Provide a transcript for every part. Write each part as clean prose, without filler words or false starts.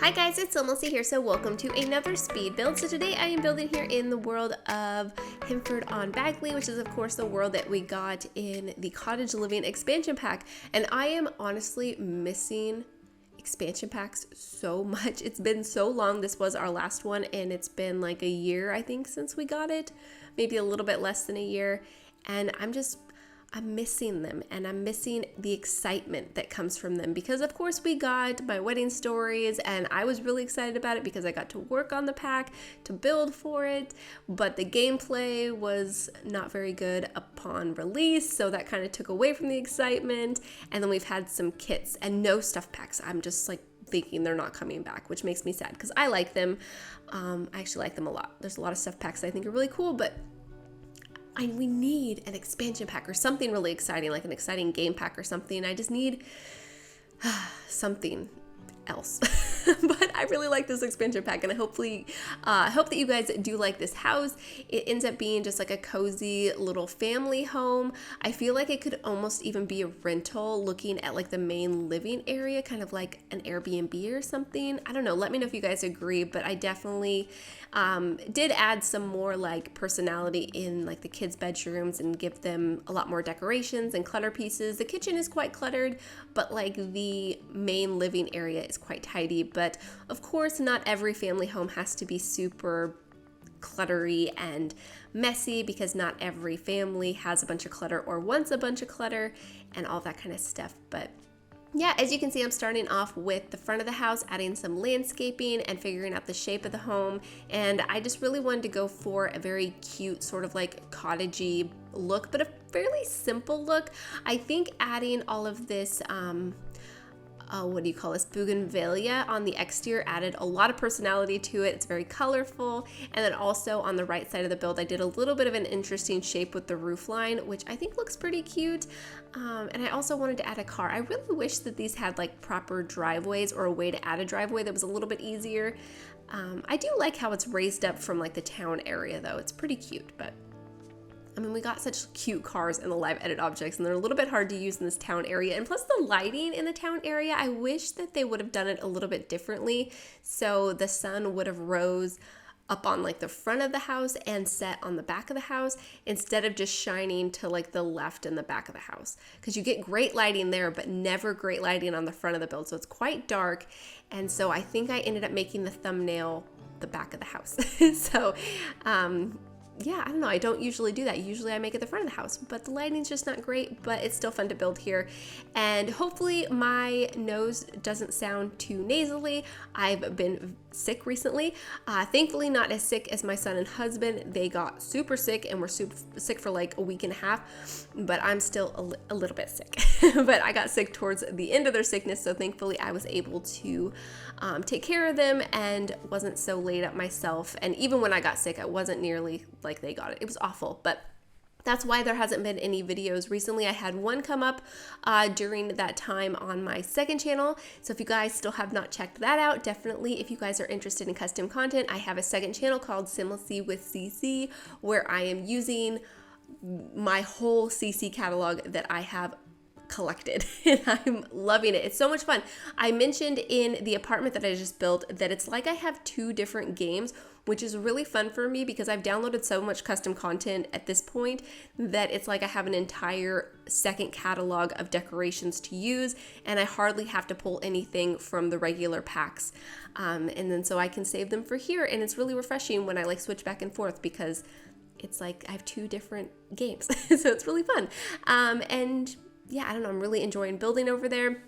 Hi guys, it's SimLicy here, so welcome to another speed build. So today I am building here in the world of Himford on Bagley, which is of course the world that we got in the Cottage Living expansion pack. And I am honestly missing expansion packs so much. It's been so long. This was our last one and it's been like a year, I think, since we got it. Maybe a little bit less than a year. And I'm missing them, and I'm missing the excitement that comes from them because of course we got my wedding stories and I was really excited about it because I got to work on the pack to build for it, but the gameplay was not very good upon release, so that kind of took away from the excitement. And then we've had some kits and no stuff packs. I'm just like thinking they're not coming back, which makes me sad because I like them. I actually like them a lot. There's a lot of stuff packs I think are really cool, but we need an expansion pack or something really exciting, like an exciting game pack or something. I just need something else. But I really like this expansion pack, and I hope that you guys do like this house. It ends up being just like a cozy little family home. I feel like it could almost even be a rental, looking at like the main living area, kind of like an Airbnb or something. I don't know, let me know if you guys agree, but I definitely did add some more like personality in like the kids' bedrooms and give them a lot more decorations and clutter pieces. The kitchen is quite cluttered, but like the main living area is quite tidy. But of course, not every family home has to be super cluttery and messy because not every family has a bunch of clutter or wants a bunch of clutter and all that kind of stuff. But yeah, as you can see, I'm starting off with the front of the house, adding some landscaping and figuring out the shape of the home. And I just really wanted to go for a very cute sort of like cottagey look, but a fairly simple look. I think adding all of this bougainvillea on the exterior added a lot of personality to it. It's very colorful. And then also on the right side of the build, I did a little bit of an interesting shape with the roof line, which I think looks pretty cute. And I also wanted to add a car. I really wish that these had like proper driveways or a way to add a driveway that was a little bit easier. I do like how it's raised up from like the town area though. It's pretty cute, but I mean, we got such cute cars in the live edit objects, and they're a little bit hard to use in this town area. And plus the lighting in the town area, I wish that they would have done it a little bit differently. So the sun would have rose up on like the front of the house and set on the back of the house instead of just shining to like the left and the back of the house. Because you get great lighting there, but never great lighting on the front of the build. So it's quite dark. And so I think I ended up making the thumbnail the back of the house. So, yeah, I don't know. I don't usually do that. Usually I make it the front of the house, but the lighting's just not great, but it's still fun to build here. And hopefully my nose doesn't sound too nasally. I've been sick recently. Thankfully not as sick as my son and husband. They got super sick and were super sick for like a week and a half, but I'm still a little bit sick. But I got sick towards the end of their sickness, so thankfully I was able to take care of them and wasn't so laid up myself. And even when I got sick, I wasn't nearly like they got it. It was awful, but that's why there hasn't been any videos recently. I had one come up during that time on my second channel. So if you guys still have not checked that out, definitely, if you guys are interested in custom content, I have a second channel called SimLicy with CC, where I am using my whole CC catalog that I have collected, and I'm loving it. It's so much fun. I mentioned in the apartment that I just built that it's like I have two different games, which is really fun for me because I've downloaded so much custom content at this point that it's like I have an entire second catalog of decorations to use, and I hardly have to pull anything from the regular packs. And then so I can save them for here, and it's really refreshing when I like switch back and forth because it's like I have two different games. So it's really fun. And yeah, I don't know, I'm really enjoying building over there,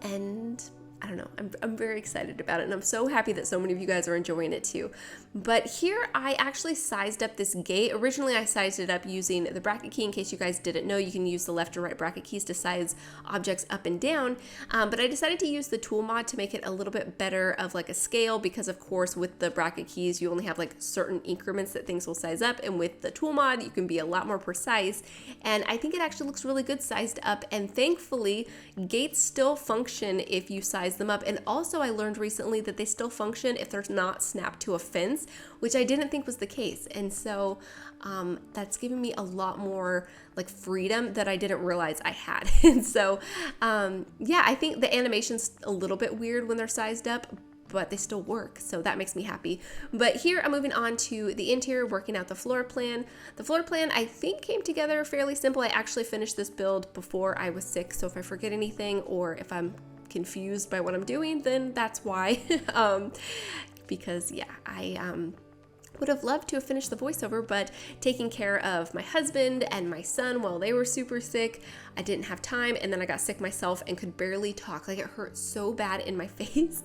and I don't know, I'm very excited about it, and I'm so happy that so many of you guys are enjoying it too. But here I actually sized up this gate. Originally I sized it up using the bracket key. In case you guys didn't know, you can use the left or right bracket keys to size objects up and down, but I decided to use the tool mod to make it a little bit better of like a scale, because of course with the bracket keys you only have like certain increments that things will size up, and with the tool mod you can be a lot more precise, and I think it actually looks really good sized up. And thankfully gates still function if you size them up, and also I learned recently that they still function if they're not snapped to a fence, which I didn't think was the case. And so that's given me a lot more like freedom that I didn't realize I had. And so yeah, I think the animation's a little bit weird when they're sized up, but they still work, so that makes me happy. But here I'm moving on to the interior, working out the floor plan. The floor plan I think came together fairly simple. I actually finished this build before I was sick, so if I forget anything or if I'm confused by what I'm doing, then that's why. Because yeah, I would have loved to have finished the voiceover, but taking care of my husband and my son while they were super sick, I didn't have time, and then I got sick myself and could barely talk. Like, it hurt so bad in my face.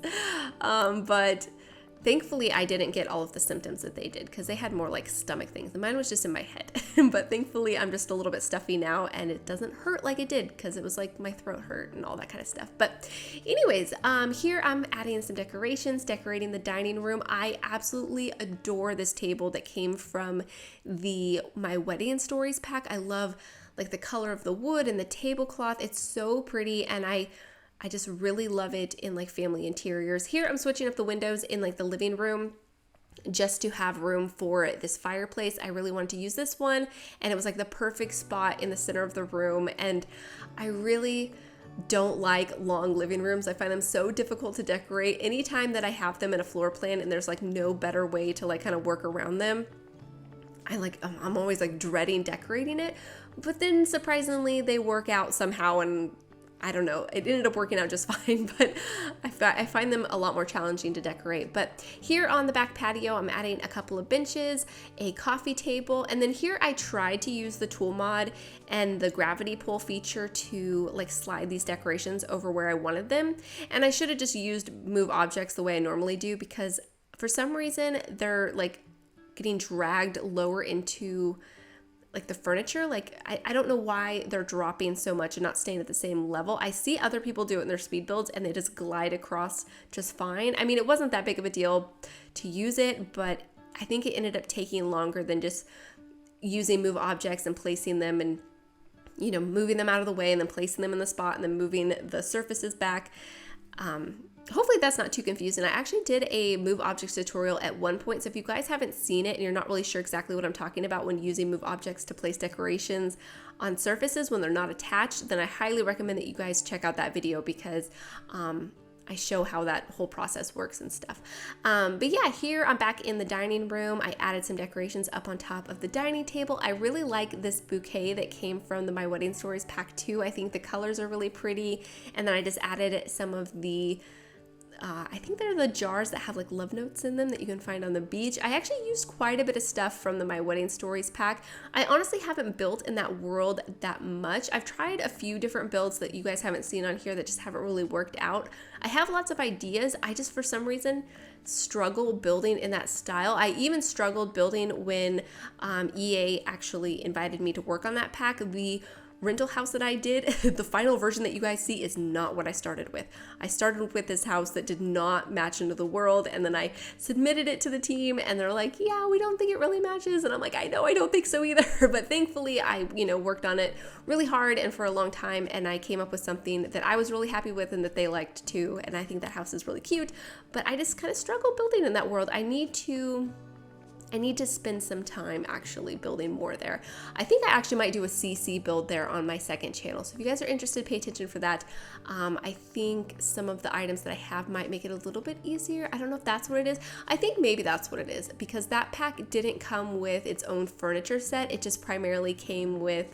But thankfully I didn't get all of the symptoms that they did, because they had more like stomach things. Mine was just in my head. But thankfully I'm just a little bit stuffy now, and it doesn't hurt like it did, because it was like my throat hurt and all that kind of stuff. But anyways, here I'm adding some decorations, decorating the dining room. I absolutely adore this table that came from the My Wedding Stories pack. I love like the color of the wood and the tablecloth. It's so pretty, and I just really love it in like family interiors. Here I'm switching up the windows in like the living room just to have room for this fireplace. I really wanted to use this one, and it was like the perfect spot in the center of the room. And I really don't like long living rooms. I find them so difficult to decorate. Anytime that I have them in a floor plan and there's like no better way to like kind of work around them, I'm always like dreading decorating it. But then surprisingly they work out somehow, and I don't know, it ended up working out just fine, but I find them a lot more challenging to decorate. But here on the back patio, I'm adding a couple of benches, a coffee table, and then here I tried to use the tool mod and the gravity pull feature to like slide these decorations over where I wanted them. And I should have just used move objects the way I normally do, because for some reason they're like getting dragged lower into like the furniture. Like I don't know why they're dropping so much and not staying at the same level. I see other people do it in their speed builds and they just glide across just fine. I mean, it wasn't that big of a deal to use it, but I think it ended up taking longer than just using move objects and placing them and, you know, moving them out of the way and then placing them in the spot and then moving the surfaces back. Hopefully that's not too confusing. I actually did a move objects tutorial at one point, so if you guys haven't seen it and you're not really sure exactly what I'm talking about when using move objects to place decorations on surfaces when they're not attached, then I highly recommend that you guys check out that video, because I show how that whole process works and stuff. But yeah, here I'm back in the dining room. I added some decorations up on top of the dining table. I really like this bouquet that came from the My Wedding Stories pack 2. I think the colors are really pretty. And then I just added some of the I think they're the jars that have like love notes in them that you can find on the beach. I actually used quite a bit of stuff from the My Wedding Stories pack. I honestly haven't built in that world that much. I've tried a few different builds that you guys haven't seen on here that just haven't really worked out. I have lots of ideas. I just, for some reason, struggle building in that style. I even struggled building when EA actually invited me to work on that pack. The rental house that I did, the final version that you guys see is not what I started with. I started with this house that did not match into the world, and then I submitted it to the team and they're like, yeah, we don't think it really matches. And I'm like, I know, I don't think so either. But thankfully I, worked on it really hard and for a long time, and I came up with something that I was really happy with and that they liked too. And I think that house is really cute, but I just kind of struggle building in that world. I need to spend some time actually building more there. I think I actually might do a CC build there on my second channel. So if you guys are interested, pay attention for that. I think some of the items that I have might make it a little bit easier. I don't know if that's what it is. I think maybe that's what it is, because that pack didn't come with its own furniture set. It just primarily came with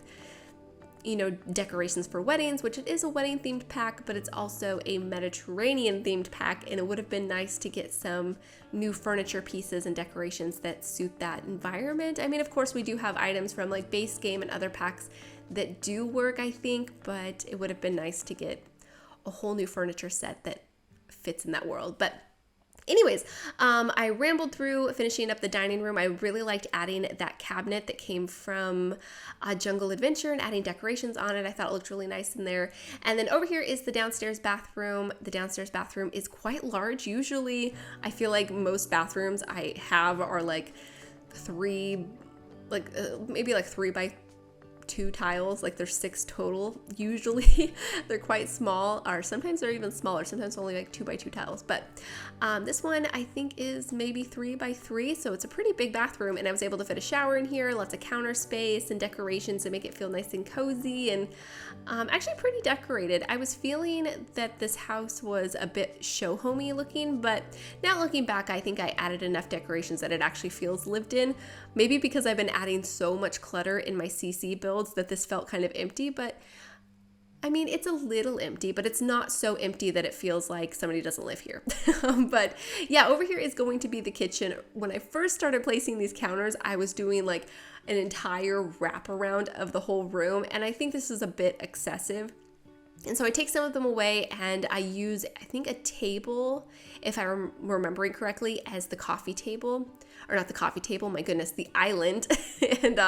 decorations for weddings, which it is a wedding themed pack, but it's also a Mediterranean themed pack, and it would have been nice to get some new furniture pieces and decorations that suit that environment. I mean, of course, we do have items from like base game and other packs that do work, I think, but it would have been nice to get a whole new furniture set that fits in that world. But anyways, I rambled through finishing up the dining room. I really liked adding that cabinet that came from Jungle Adventure and adding decorations on it. I thought it looked really nice in there. And then over here is the downstairs bathroom. The downstairs bathroom is quite large. Usually, I feel like most bathrooms I have are like maybe 3 by 2 tiles, like there's 6 total usually. They're quite small, or sometimes they're even smaller, sometimes only like 2 by 2 tiles, but this one I think is maybe 3 by 3, so it's a pretty big bathroom, and I was able to fit a shower in here, lots of counter space and decorations to make it feel nice and cozy, and actually pretty decorated. I was feeling that this house was a bit show homey looking, but now looking back, I think I added enough decorations that it actually feels lived in. Maybe because I've been adding so much clutter in my CC builds that this felt kind of empty, but I mean, it's a little empty, but it's not so empty that it feels like somebody doesn't live here. But yeah, over here is going to be the kitchen. When I first started placing these counters, I was doing like an entire wraparound of the whole room, and I think this is a bit excessive. And so I take some of them away and I use, I think, a table, if I'm remembering correctly, as the coffee table. Or not the coffee table, my goodness, the island. And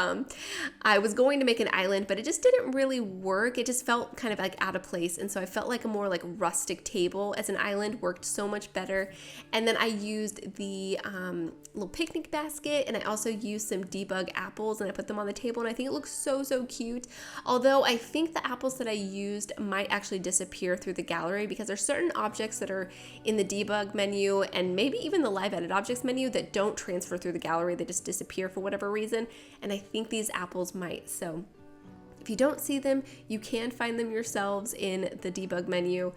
I was going to make an island, but it just didn't really work. It just felt kind of like out of place. And so I felt like a more like rustic table as an island worked so much better. And then I used the little picnic basket, and I also used some debug apples, and I put them on the table, and I think it looks so, so cute. Although I think the apples that I used might actually disappear through the gallery, because there's certain objects that are in the debug menu and maybe even the live edit objects menu that don't transfer through the gallery. They just disappear for whatever reason, and I think these apples might. So if you don't see them, you can find them yourselves in the debug menu.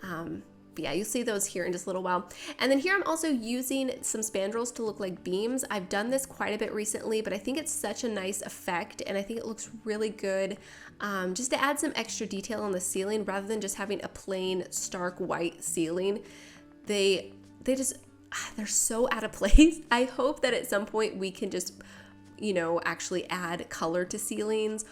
But yeah, you'll see those here in just a little while. And then here I'm also using some spandrels to look like beams. I've done this quite a bit recently, but I think it's such a nice effect, and I think it looks really good just to add some extra detail on the ceiling rather than just having a plain stark white ceiling. They're so out of place. I hope that at some point we can just, actually add color to ceilings,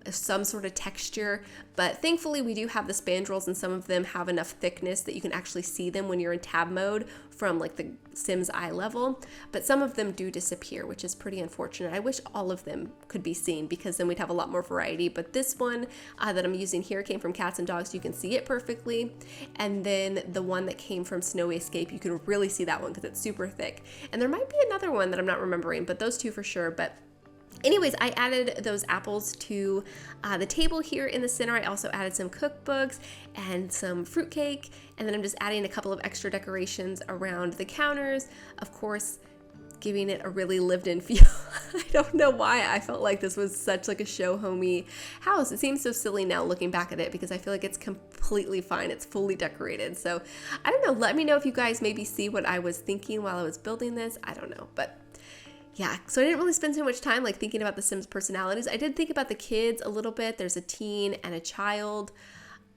some sort of texture, but thankfully we do have the spandrels, and some of them have enough thickness that you can actually see them when you're in tab mode from like the Sims eye level, but some of them do disappear, which is pretty unfortunate. I wish all of them could be seen, because then we'd have a lot more variety, but this one that I'm using here came from Cats and Dogs. You can see it perfectly, and then the one that came from Snowy Escape, you can really see that one because it's super thick, and there might be another one that I'm not remembering, but those two for sure. But anyways, I added those apples to the table here in the center. I also added some cookbooks and some fruitcake, and then I'm just adding a couple of extra decorations around the counters, of course, giving it a really lived-in feel. I don't know why I felt like this was such like a show homey house. It seems so silly now looking back at it, because I feel like it's completely fine. It's fully decorated. So I don't know. Let me know if you guys maybe see what I was thinking while I was building this. I don't know, but yeah, so I didn't really spend so much time like thinking about the Sims personalities. I did think about the kids a little bit. There's a teen and a child,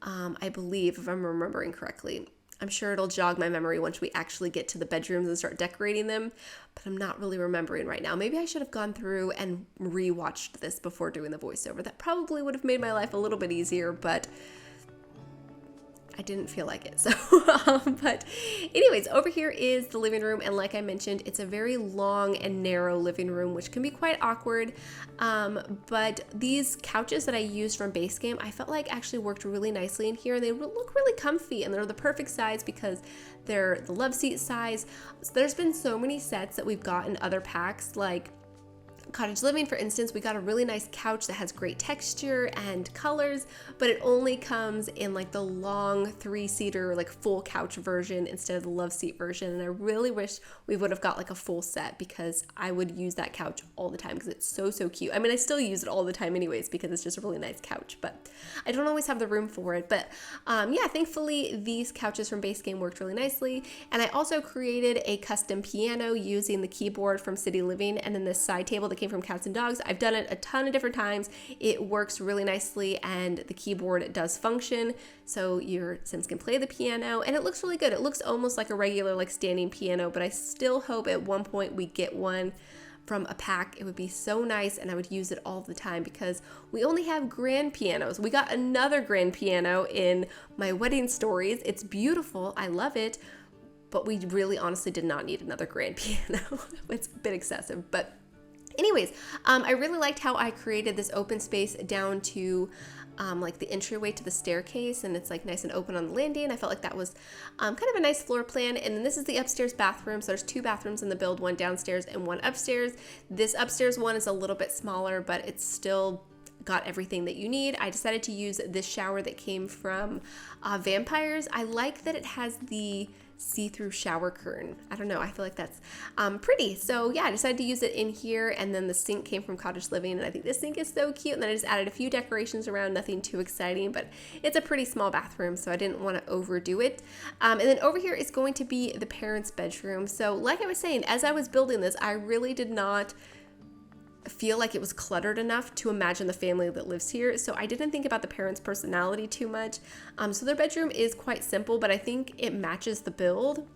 I believe, if I'm remembering correctly. I'm sure it'll jog my memory once we actually get to the bedrooms and start decorating them, but I'm not really remembering right now. Maybe I should have gone through and rewatched this before doing the voiceover. That probably would have made my life a little bit easier, but I didn't feel like it. So, but anyways, over here is the living room. And like I mentioned, it's a very long and narrow living room, which can be quite awkward. But these couches that I used from base game, I felt like actually worked really nicely in here. And they look really comfy, and they're the perfect size because they're the love seat size. So there's been so many sets that we've got in other packs, like Cottage Living, for instance. We got a really nice couch that has great texture and colors, but it only comes in like the long 3-seater, like full couch version instead of the love seat version. And I really wish we would have got like a full set, because I would use that couch all the time because it's so, so cute. I mean, I still use it all the time anyways because it's just a really nice couch, but I don't always have the room for it. But yeah, thankfully these couches from base game worked really nicely. And I also created a custom piano using the keyboard from City Living, and then this side table that came from Cats and Dogs. I've done it a ton of different times. It works really nicely, and the keyboard does function, so your Sims can play the piano, and it looks really good. It looks almost like a regular like standing piano, but I still hope at one point we get one from a pack. It would be so nice, and I would use it all the time because we only have grand pianos. We got another grand piano in my wedding stories. It's beautiful. I love it, but we really honestly did not need another grand piano. It's a bit excessive, but anyways, I really liked how I created this open space down to like the entryway to the staircase, and it's like nice and open on the landing. I felt like that was kind of a nice floor plan. And then this is the upstairs bathroom. So there's 2 bathrooms in the build, one downstairs and one upstairs. This upstairs one is a little bit smaller, but it's still got everything that you need. I decided to use this shower that came from Vampires. I like that it has the see-through shower curtain. I don't know, I feel like that's pretty. So yeah, I decided to use it in here, and then the sink came from Cottage Living, and I think this sink is so cute. And then I just added a few decorations around, nothing too exciting, but it's a pretty small bathroom, so I didn't want to overdo it. And then over here is going to be the parents' bedroom. So like I was saying, as I was building this, I really did not feel like it was cluttered enough to imagine the family that lives here. So I didn't think about the parents' personality too much. So their bedroom is quite simple, but I think it matches the build,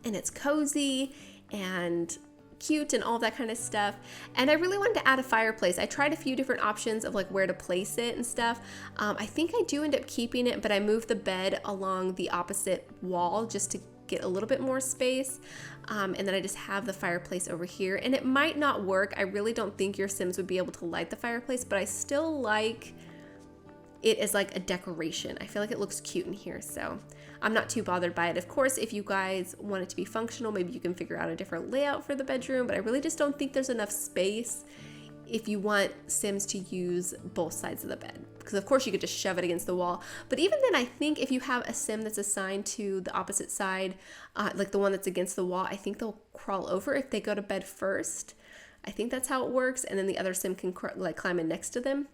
and it's cozy and cute and all that kind of stuff. And I really wanted to add a fireplace. I tried a few different options of like where to place it and stuff. I think I do end up keeping it, but I moved the bed along the opposite wall just to get a little bit more space. And then I just have the fireplace over here, and it might not work. I really don't think your Sims would be able to light the fireplace, but I still like it as like a decoration. I feel like it looks cute in here, so I'm not too bothered by it. Of course, if you guys want it to be functional, maybe you can figure out a different layout for the bedroom, but I really just don't think there's enough space if you want Sims to use both sides of the bed, because of course you could just shove it against the wall. But even then, I think if you have a Sim that's assigned to the opposite side, like the one that's against the wall, I think they'll crawl over if they go to bed first. I think that's how it works, and then the other Sim can like climb in next to them.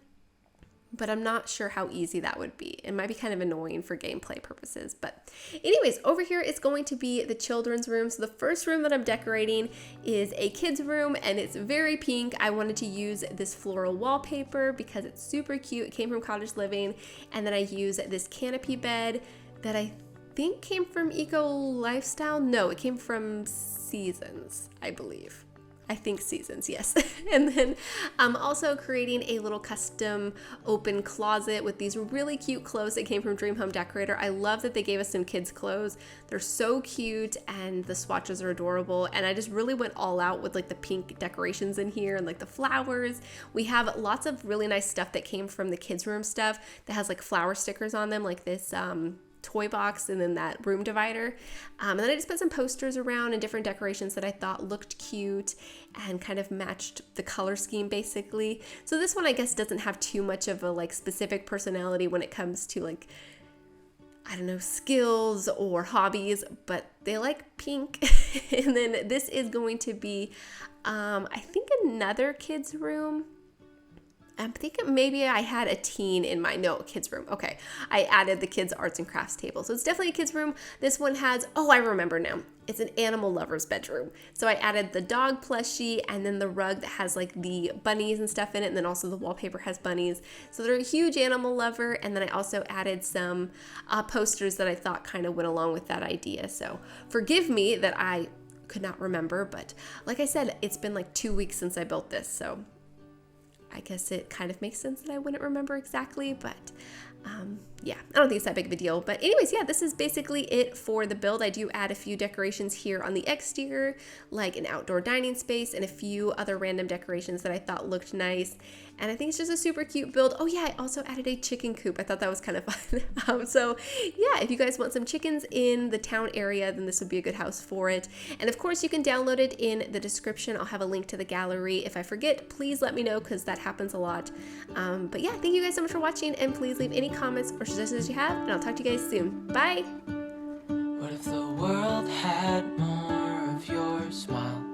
But I'm not sure how easy that would be. It might be kind of annoying for gameplay purposes. But anyways, over here is going to be the children's room. So the first room that I'm decorating is a kid's room, and it's very pink. I wanted to use this floral wallpaper because it's super cute. It came from Cottage Living. And then I use this canopy bed that I think came from Eco Lifestyle. No, it came from Seasons, I believe. I think Seasons, yes. And then I'm also creating a little custom open closet with these really cute clothes that came from Dream Home Decorator. I love that they gave us some kids' clothes. They're so cute, and the swatches are adorable. And I just really went all out with like the pink decorations in here and like the flowers. We have lots of really nice stuff that came from the kids' room stuff that has like flower stickers on them, like this toy box and then that room divider. And then I just put some posters around and different decorations that I thought looked cute and kind of matched the color scheme basically. So this one I guess doesn't have too much of a like specific personality when it comes to like, I don't know, skills or hobbies, but they like pink. And then this is going to be, I think another kid's room. I'm thinking maybe I had a teen in my, no, kids room. Okay, I added the kids arts and crafts table. So it's definitely a kids room. This one has, oh, I remember now. It's an animal lover's bedroom. So I added the dog plushie and then the rug that has like the bunnies and stuff in it. And then also the wallpaper has bunnies. So they're a huge animal lover. And then I also added some posters that I thought kind of went along with that idea. So forgive me that I could not remember. But like I said, it's been like 2 weeks since I built this. So I guess it kind of makes sense that I wouldn't remember exactly, but yeah, I don't think it's that big of a deal. But anyways, yeah, this is basically it for the build. I do add a few decorations here on the exterior, like an outdoor dining space and a few other random decorations that I thought looked nice. And I think it's just a super cute build. Oh yeah, I also added a chicken coop. I thought that was kind of fun. So yeah, if you guys want some chickens in the town area, then this would be a good house for it. And of course, you can download it in the description. I'll have a link to the gallery. If I forget, please let me know because that happens a lot. But yeah, thank you guys so much for watching, and please leave any comments or suggestions you have, and I'll talk to you guys soon. Bye! What if the world had more of your smile?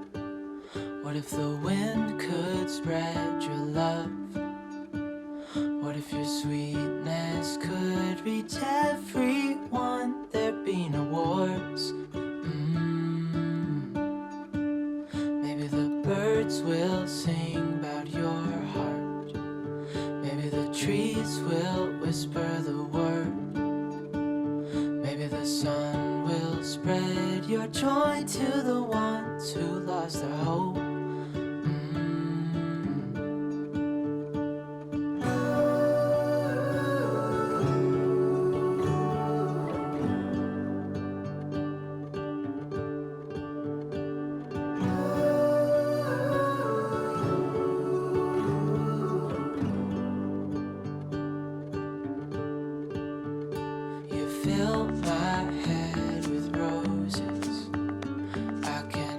What if the wind could spread your love? What if your sweetness could reach everyone? There'd be no wars. Maybe the birds will sing about your heart. Maybe the trees will whisper the word. Maybe the sun will spread your joy to the ones who lost their hope. You fill my head with roses. I can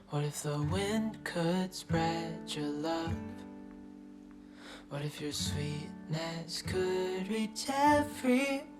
What if the wind could spread your love? What if your sweetness could reach everyone?